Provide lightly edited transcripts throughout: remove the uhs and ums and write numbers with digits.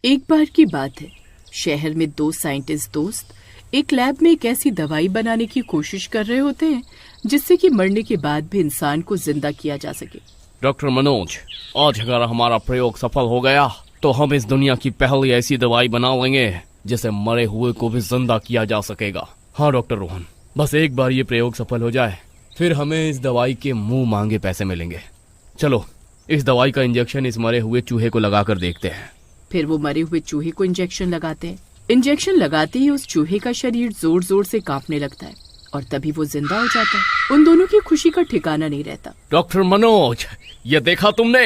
एक बार की बात है, शहर में दो साइंटिस्ट दोस्त एक लैब में एक ऐसी दवाई बनाने की कोशिश कर रहे होते हैं जिससे कि मरने के बाद भी इंसान को जिंदा किया जा सके। डॉक्टर मनोज, आज अगर हमारा प्रयोग सफल हो गया तो हम इस दुनिया की पहली ऐसी दवाई बना लेंगे जिसे मरे हुए को भी जिंदा किया जा सकेगा। हाँ डॉक्टर रोहन, बस एक बार ये प्रयोग सफल हो जाए फिर हमें इस दवाई के मुंह मांगे पैसे मिलेंगे। चलो इस दवाई का इंजेक्शन इस मरे हुए चूहे को लगाकर देखते हैं। फिर वो मरे हुए चूहे को इंजेक्शन लगाते हैं। इंजेक्शन लगाते ही उस चूहे का शरीर जोर जोर से कांपने लगता है और तभी वो जिंदा हो जाता है। उन दोनों की खुशी का ठिकाना नहीं रहता। डॉक्टर मनोज, ये देखा तुमने,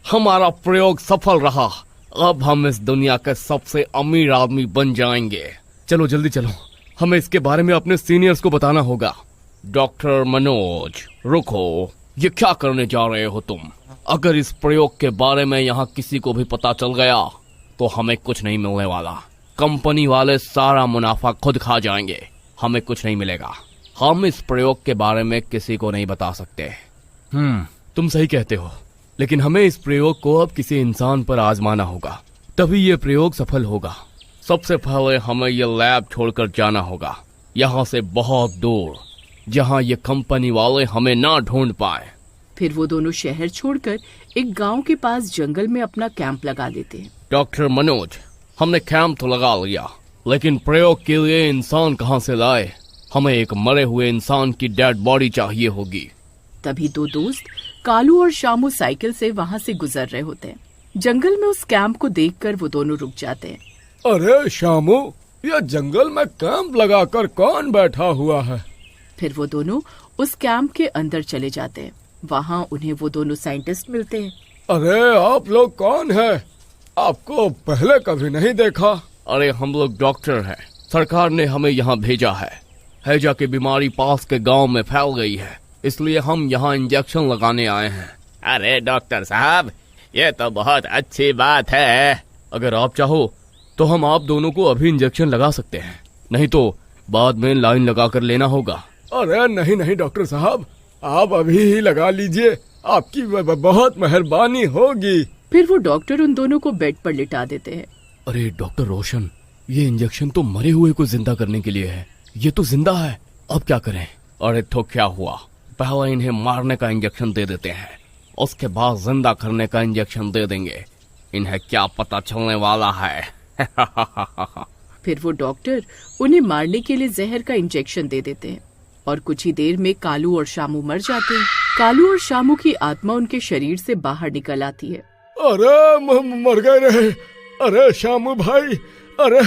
हमारा प्रयोग सफल रहा। अब हम इस दुनिया के सबसे अमीर आदमी बन जाएंगे। चलो जल्दी चलो, हमें इसके बारे में अपने सीनियर्स को बताना होगा। डॉक्टर मनोज रुको, ये क्या करने जा रहे हो तुम? अगर इस प्रयोग के बारे में यहाँ किसी को भी पता चल गया तो हमें कुछ नहीं मिलने वाला। कंपनी वाले सारा मुनाफा खुद खा जाएंगे, हमें कुछ नहीं मिलेगा। हम इस प्रयोग के बारे में किसी को नहीं बता सकते। तुम सही कहते हो, लेकिन हमें इस प्रयोग को अब किसी इंसान पर आजमाना होगा, तभी ये प्रयोग सफल होगा। सबसे पहले हमें ये लैब छोड़कर जाना होगा, यहाँ से बहुत दूर, जहाँ ये कंपनी वाले हमें ना ढूंढ पाए। फिर वो दोनों शहर छोड़कर एक गांव के पास जंगल में अपना कैंप लगा देते हैं। डॉक्टर मनोज, हमने कैंप तो लगा लिया, लेकिन प्रयोग के लिए इंसान कहाँ से लाए? हमें एक मरे हुए इंसान की डेड बॉडी चाहिए होगी। तभी दो दोस्त कालू और शामू साइकिल से वहाँ से गुजर रहे होते हैं। जंगल में उस कैंप को देखकर वो दोनों रुक जाते हैं। अरे शामू, यह जंगल में कैंप लगाकर कौन बैठा हुआ है? फिर वो दोनों उस कैंप के अंदर चले जाते हैं। वहाँ उन्हें वो दोनों साइंटिस्ट मिलते हैं। अरे आप लोग कौन है? आपको पहले कभी नहीं देखा। अरे हम लोग डॉक्टर हैं, सरकार ने हमें यहाँ भेजा है। हैजा की बीमारी पास के गांव में फैल गई है, इसलिए हम यहाँ इंजेक्शन लगाने आए हैं। अरे डॉक्टर साहब, ये तो बहुत अच्छी बात है। अगर आप चाहो तो हम आप दोनों को अभी इंजेक्शन लगा सकते हैं, नहीं तो बाद में लाइन लगा कर लेना होगा। अरे नहीं नहीं डॉक्टर साहब, आप अभी ही लगा लीजिए, आपकी बहुत मेहरबानी होगी। फिर वो डॉक्टर उन दोनों को बेड पर लिटा देते हैं। अरे डॉक्टर रोशन, ये इंजेक्शन तो मरे हुए को जिंदा करने के लिए है, ये तो जिंदा है, अब क्या करें? अरे तो क्या हुआ, पहले इन्हें मारने का इंजेक्शन दे देते हैं, उसके बाद जिंदा करने का इंजेक्शन दे देंगे। इन्हें क्या पता चलने वाला है। फिर वो डॉक्टर उन्हें मारने के लिए जहर का इंजेक्शन दे देते हैं और कुछ ही देर में कालू और शामू मर जाते हैं। कालू और शामू की आत्मा उनके शरीर से बाहर निकल आती है। अरे मर गए रे। अरे शामू भाई, अरे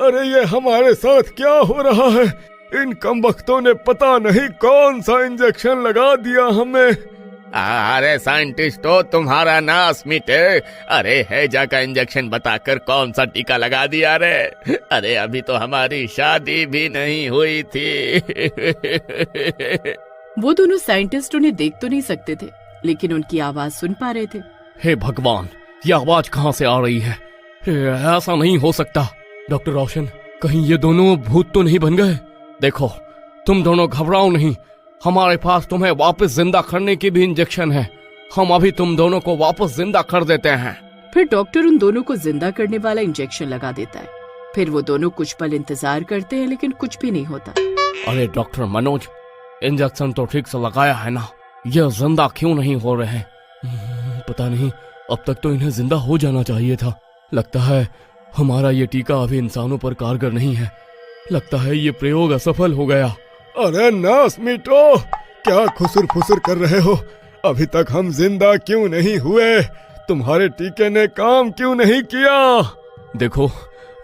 अरे ये हमारे साथ क्या हो रहा है? इन कमबख्तों ने पता नहीं कौन सा इंजेक्शन लगा दिया हमें। अरे साइंटिस्टों, तुम्हारा नाश मिटे। अरे हैजा का इंजेक्शन बताकर कौन सा टीका लगा दिया रे? अरे अभी तो हमारी शादी भी नहीं हुई थी। वो दोनों साइंटिस्ट उन्हें देख तो नहीं सकते थे, लेकिन उनकी आवाज सुन पा रहे थे। हे भगवान, ये आवाज कहाँ से आ रही है? ऐसा नहीं हो सकता। डॉक्टर रोशन, कहीं ये दोनों भूत तो नहीं बन गए? देखो, तुम दोनों घबराओ नहीं, हमारे पास तुम्हें वापस जिंदा करने की भी इंजेक्शन है। हम अभी तुम दोनों को वापस जिंदा कर देते हैं। फिर डॉक्टर उन दोनों को जिंदा करने वाला इंजेक्शन लगा देता है। फिर वो दोनों कुछ पल इंतजार करते हैं, लेकिन कुछ भी नहीं होता। अरे डॉक्टर मनोज, इंजेक्शन तो ठीक से लगाया है ना, ये जिंदा क्यों नहीं हो रहे हैं? पता नहीं, अब तक तो इन्हें जिंदा हो जाना चाहिए था। लगता है हमारा ये टीका अभी इंसानों पर कारगर नहीं है। लगता है ये प्रयोग असफल हो गया। अरे नास मिटो, क्या खुसुर फुसुर कर रहे हो? अभी तक हम जिंदा क्यों नहीं हुए? तुम्हारे टीके ने काम क्यों नहीं किया? देखो,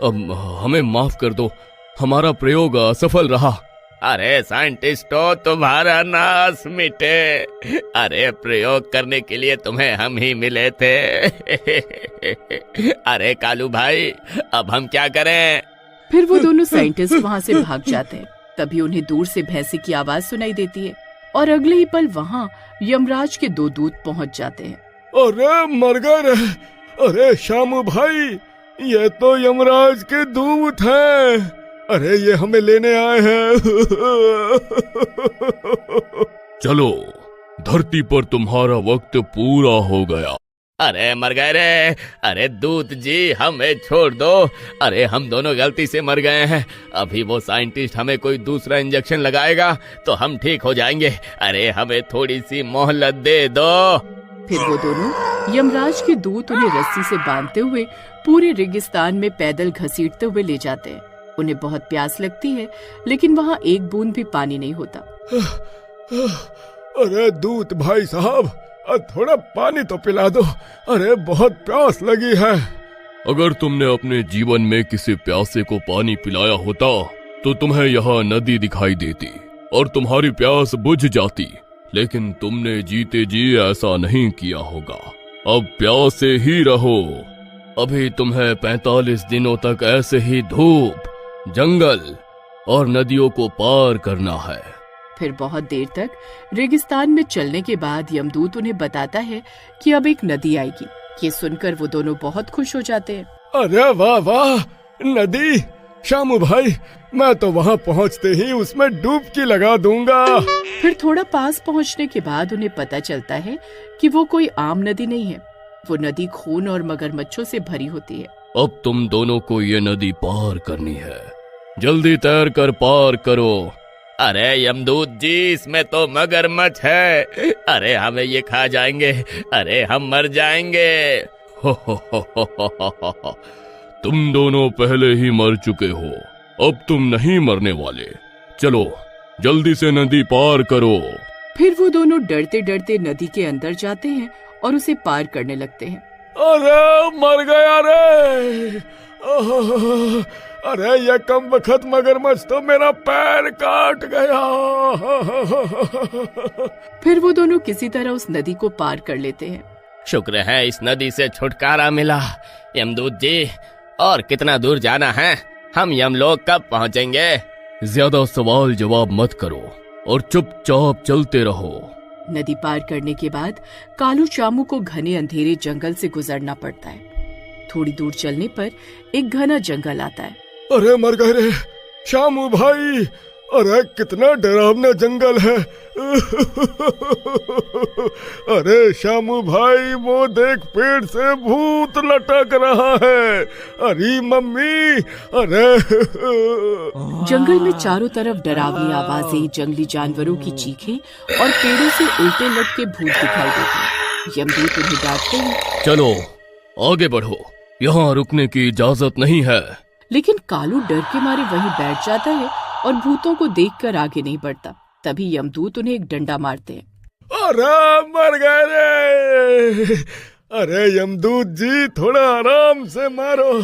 अब हमें माफ कर दो, हमारा प्रयोग असफल रहा। अरे साइंटिस्टों, तुम्हारा नाश मिटे। अरे प्रयोग करने के लिए तुम्हें हम ही मिले थे। अरे कालू भाई, अब हम क्या करें? फिर वो दोनों साइंटिस्ट वहाँ से भाग जाते हैं। तभी उन्हें दूर से भैंसे की आवाज सुनाई देती है और अगले ही पल वहाँ यमराज के दो दूत पहुँच जाते हैं। अरे मर गए रे। अरे शामू भाई, ये तो यमराज के दूत हैं। अरे ये हमें लेने आए हैं। चलो, धरती पर तुम्हारा वक्त पूरा हो गया। अरे मर गए रे। अरे दूत जी हमें छोड़ दो। अरे हम दोनों गलती से मर गए हैं। अभी वो साइंटिस्ट हमें कोई दूसरा इंजेक्शन लगाएगा तो हम ठीक हो जाएंगे। अरे हमें थोड़ी सी मोहलत दे दो। फिर वो दोनों यमराज के दूत उन्हें रस्सी से बांधते हुए पूरे रेगिस्तान में पैदल घसीटते हुए ले जाते हैं। उन्हें बहुत प्यास लगती है, लेकिन वहाँ एक बूंद भी पानी नहीं होता। अरे दूत भाई साहब, थोड़ा पानी तो पिला दो। अरे बहुत प्यास लगी है। अगर तुमने अपने जीवन में किसी प्यासे को पानी पिलाया होता तो तुम्हें यहाँ नदी दिखाई देती और तुम्हारी प्यास बुझ जाती, लेकिन तुमने जीते जी ऐसा नहीं किया होगा। अब प्यासे ही रहो। अभी तुम्हें 45 दिनों तक ऐसे ही धूप, जंगल और नदियों को पार करना है। फिर बहुत देर तक रेगिस्तान में चलने के बाद यमदूत उन्हें बताता है कि अब एक नदी आएगी। ये सुनकर वो दोनों बहुत खुश हो जाते हैं। अरे वाह वाह, नदी! शामू भाई, मैं तो वहाँ पहुँचते ही उसमें डुबकी लगा दूंगा। फिर थोड़ा पास पहुँचने के बाद उन्हें पता चलता है कि वो कोई आम नदी नहीं है। वो नदी खून और मगरमच्छों से भरी होती है। अब तुम दोनों को ये नदी पार करनी है। जल्दी तैर कर पार करो। अरे यमदूत जी, इसमें तो मगरमच्छ है। अरे हमें ये खा जाएंगे। अरे हम मर जाएंगे। हो। तुम दोनों पहले ही मर चुके हो, अब तुम नहीं मरने वाले। चलो जल्दी से नदी पार करो। फिर वो दोनों डरते डरते नदी के अंदर जाते हैं और उसे पार करने लगते हैं। अरे मर गया रे! अरे ये कम बखत मगरमच्छ तो मेरा पैर काट गया। फिर वो दोनों किसी तरह उस नदी को पार कर लेते हैं। शुक्र है इस नदी से छुटकारा मिला। यमदूत जी, और कितना दूर जाना है? हम यमलोक कब पहुँचेंगे? ज्यादा सवाल जवाब मत करो और चुपचाप चलते रहो। नदी पार करने के बाद कालू चामू को घने अंधेरे जंगल से गुजरना पड़ता है। थोड़ी दूर चलने पर एक घना जंगल आता है। अरे मर गए रे शामू भाई! अरे कितना डरावना जंगल है। अरे शामू भाई, वो देख, पेड़ से भूत लटक रहा है। अरे मम्मी! अरे जंगल में चारों तरफ डरावनी आवाजें, जंगली जानवरों की चीखें और पेड़ों से उल्टे लटके भूत दिखाई देते हैं। यमदूत उन्हें डांटते हैं। चलो आगे बढ़ो, यहाँ रुकने की इजाजत नहीं है। लेकिन कालू डर के मारे वहीं बैठ जाता है और भूतों को देखकर आगे नहीं बढ़ता। तभी यमदूत उन्हें एक डंडा मारते हैं। अरे मर गए रे! अरे यमदूत जी, थोड़ा आराम से मारो।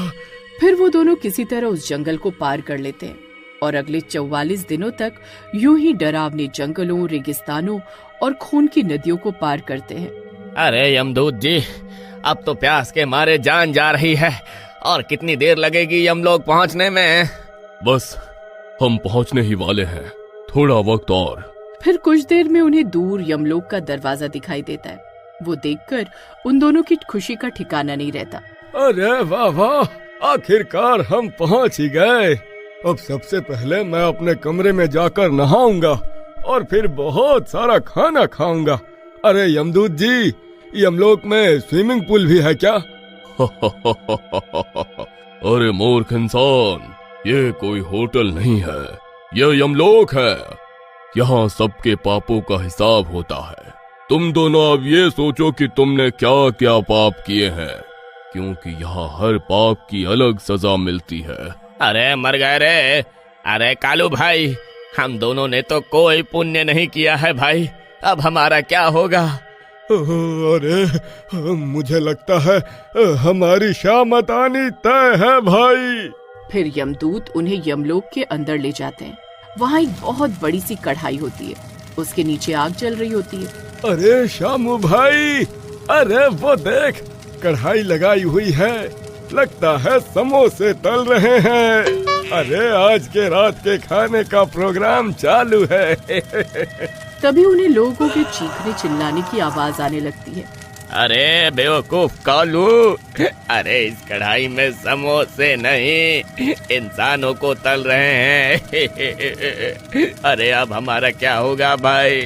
फिर वो दोनों किसी तरह उस जंगल को पार कर लेते हैं और अगले 44 दिनों तक यूं ही डरावने जंगलों, रेगिस्तानों और खून की नदियों को पार करते हैं। अरे यमदूत जी, अब तो प्यास के मारे जान जा रही है। और कितनी देर लगेगी यमलोक पहुंचने में? बस हम पहुंचने ही वाले हैं, थोड़ा वक्त और। फिर कुछ देर में उन्हें दूर यमलोक का दरवाजा दिखाई देता है। वो देखकर उन दोनों की खुशी का ठिकाना नहीं रहता। अरे वाह वाह, आखिरकार हम पहुंच ही गए। अब सबसे पहले मैं अपने कमरे में जाकर नहाऊंगा और फिर बहुत सारा खाना खाऊंगा। अरे यमदूत जी, यमलोक में स्विमिंग पूल भी है क्या? अरे मूर्ख इंसान, ये कोई होटल नहीं है, यह यमलोक है। यहाँ सबके पापों का हिसाब होता है। तुम दोनों अब ये सोचो कि तुमने क्या क्या पाप किए हैं, क्योंकि यहाँ हर पाप की अलग सजा मिलती है। अरे मर गए रे! अरे कालू भाई, हम दोनों ने तो कोई पुण्य नहीं किया है भाई। अब हमारा क्या होगा? अरे मुझे लगता है हमारी शामत आनी तय है भाई। फिर यमदूत उन्हें यमलोक के अंदर ले जाते हैं। वहाँ एक बहुत बड़ी सी कढ़ाई होती है, उसके नीचे आग जल रही होती है। अरे शामू भाई, अरे वो देख, कढ़ाई लगाई हुई है, लगता है समोसे तल रहे हैं। अरे आज के रात के खाने का प्रोग्राम चालू है। तभी उन्हें लोगों के चीखने चिल्लाने की आवाज आने लगती है। अरे बेवकूफ कालू, अरे इस कढ़ाई में समोसे नहीं, इंसानों को तल रहे हैं। अरे अब हमारा क्या होगा भाई?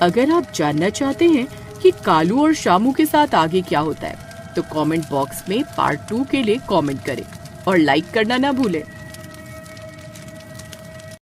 अगर आप जानना चाहते हैं कि कालू और शामू के साथ आगे क्या होता है। तो कमेंट बॉक्स में पार्ट 2 के लिए कमेंट करें और लाइक करना ना भूलें।